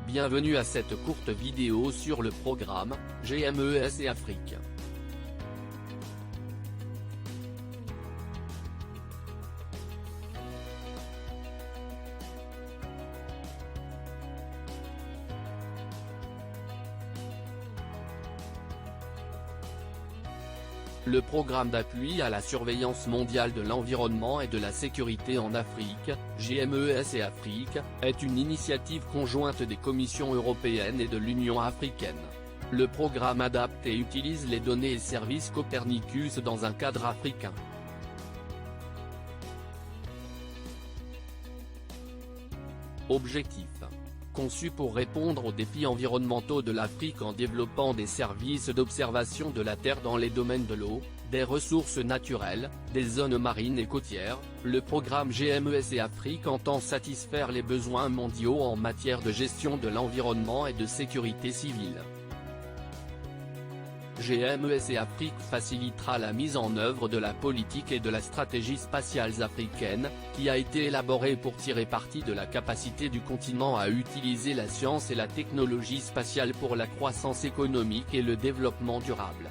Bienvenue à cette courte vidéo sur le programme GMES et Afrique. Le programme d'appui à la surveillance mondiale de l'environnement et de la sécurité en Afrique, GMES et Afrique, est une initiative conjointe des Commissions européennes et de l'Union africaine. Le programme adapte et utilise les données et services Copernicus dans un cadre africain. Objectif: conçu pour répondre aux défis environnementaux de l'Afrique en développant des services d'observation de la Terre dans les domaines de l'eau, des ressources naturelles, des zones marines et côtières, le programme GMES et Afrique entend satisfaire les besoins mondiaux en matière de gestion de l'environnement et de sécurité civile. GMES et Afrique facilitera la mise en œuvre de la politique et de la stratégie spatiale africaine, qui a été élaborée pour tirer parti de la capacité du continent à utiliser la science et la technologie spatiale pour la croissance économique et le développement durable.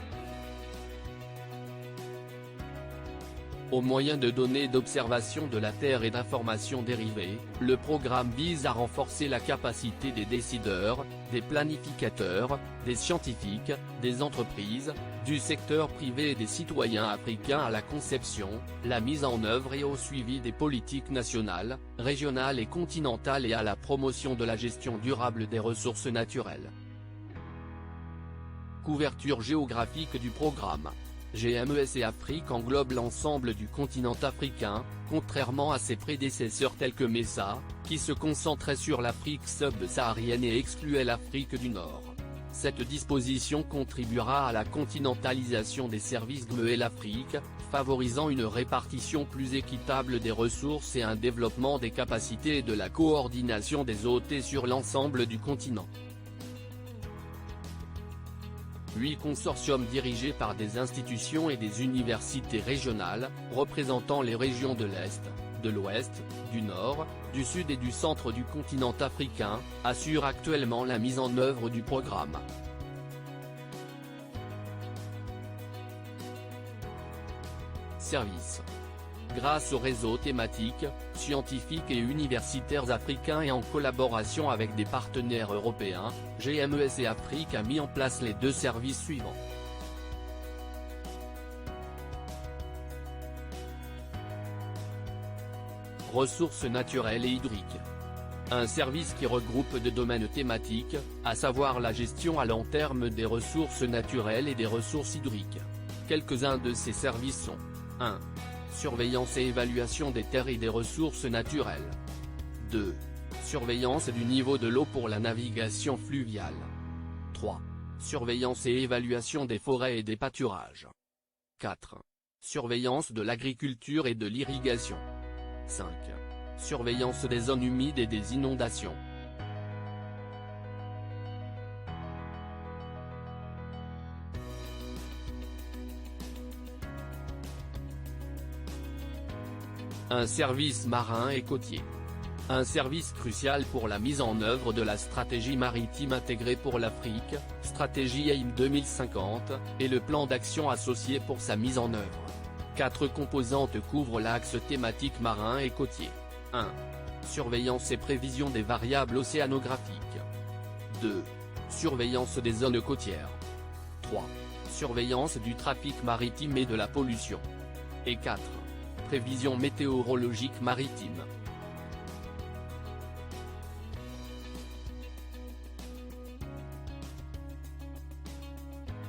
Au moyen de données d'observation de la Terre et d'informations dérivées, le programme vise à renforcer la capacité des décideurs, des planificateurs, des scientifiques, des entreprises, du secteur privé et des citoyens africains à la conception, la mise en œuvre et au suivi des politiques nationales, régionales et continentales et à la promotion de la gestion durable des ressources naturelles. Couverture géographique du programme. GMES et Afrique englobe l'ensemble du continent africain, contrairement à ses prédécesseurs tels que MESA, qui se concentraient sur l'Afrique subsaharienne et excluaient l'Afrique du Nord. Cette disposition contribuera à la continentalisation des services GME et l'Afrique, favorisant une répartition plus équitable des ressources et un développement des capacités et de la coordination des OT sur l'ensemble du continent. 8 consortiums dirigés par des institutions et des universités régionales, représentant les régions de l'Est, de l'Ouest, du Nord, du Sud et du Centre du continent africain, assurent actuellement la mise en œuvre du programme. Service. Grâce au réseau thématique, scientifiques et universitaires africains et en collaboration avec des partenaires européens, GMES et Afrique a mis en place les deux services suivants. Ressources naturelles et hydriques. Un service qui regroupe deux domaines thématiques, à savoir la gestion à long terme des ressources naturelles et des ressources hydriques. Quelques-uns de ces services sont 1. Surveillance et évaluation des terres et des ressources naturelles. 2. Surveillance du niveau de l'eau pour la navigation fluviale. 3. Surveillance et évaluation des forêts et des pâturages. 4. Surveillance de l'agriculture et de l'irrigation. 5. Surveillance des zones humides et des inondations. Un service marin et côtier. Un service crucial pour la mise en œuvre de la stratégie maritime intégrée pour l'Afrique, stratégie AIM 2050, et le plan d'action associé pour sa mise en œuvre. 4 composantes couvrent l'axe thématique marin et côtier. 1. Surveillance et prévision des variables océanographiques. 2. Surveillance des zones côtières. 3. Surveillance du trafic maritime et de la pollution. Et 4. Prévision météorologique maritime.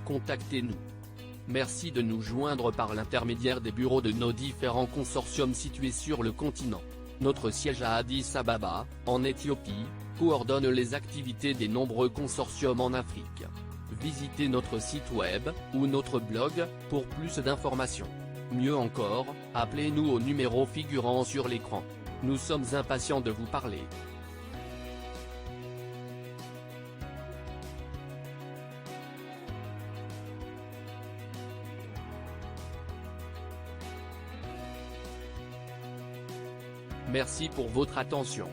Contactez-nous. Merci de nous joindre par l'intermédiaire des bureaux de nos différents consortiums situés sur le continent. Notre siège à Addis Ababa, en Éthiopie, coordonne les activités des nombreux consortiums en Afrique. Visitez notre site web, ou notre blog, pour plus d'informations. Mieux encore, appelez-nous au numéro figurant sur l'écran. Nous sommes impatients de vous parler. Merci pour votre attention.